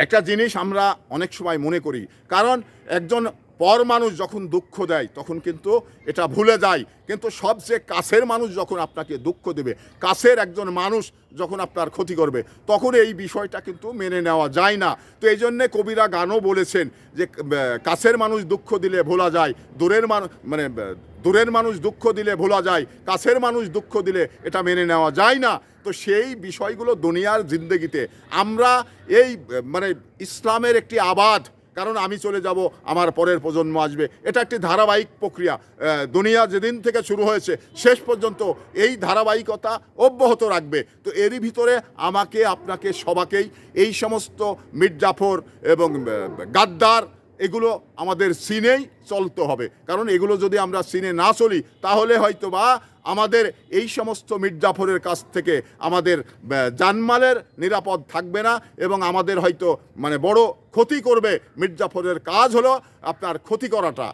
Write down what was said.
একটা জিনিস আমরা অনেক সময় মনে করি, কারণ একজন পর মানুষ যখন দুঃখ দেয় তখন কিন্তু এটা ভুলে যায়, কিন্তু সবচেয়ে কাছের মানুষ যখন আপনাকে দুঃখ দেবে, কাছের একজন মানুষ যখন আপনার ক্ষতি করবে, তখন এই বিষয়টা কিন্তু মেনে নেওয়া যায় না। তো এই জন্যে কবিরা গানও বলেছেন যে কাছের মানুষ দুঃখ দিলে ভোলা যায়, দূরের মানুষ দুঃখ দিলে ভোলা যায়, কাছের মানুষ দুঃখ দিলে এটা মেনে নেওয়া যায় না। তো সেই বিষয়গুলো দুনিয়ার জিন্দেগিতে আমরা এই ইসলামের একটি আবাদ, কারণ আমি চলে যাব, আমার পরের প্রজন্ম আসবে, এটা একটি ধারাবাহিক প্রক্রিয়া। দুনিয়া যেদিন থেকে শুরু হয়েছে শেষ পর্যন্ত এই ধারাবাহিকতা অব্যাহত রাখবে। তো এরই ভিতরে আমাকে, আপনাকে, সবাকেই এই সমস্ত মির্জাফর এবং গাদ্দার এগুলো আমাদের সিনেই চলতে হবে, কারণ এগুলো যদি আমরা সিনে না চলি তাহলে হয়তো বা আমাদের এই সমস্ত মির্জাফরের কাছ থেকে আমাদের জানমালের নিরাপদ থাকবে না, এবং আমাদের হয়তো বড় ক্ষতি করবে। মির্জাফরের কাজ হলো আপনার ক্ষতি করাটা।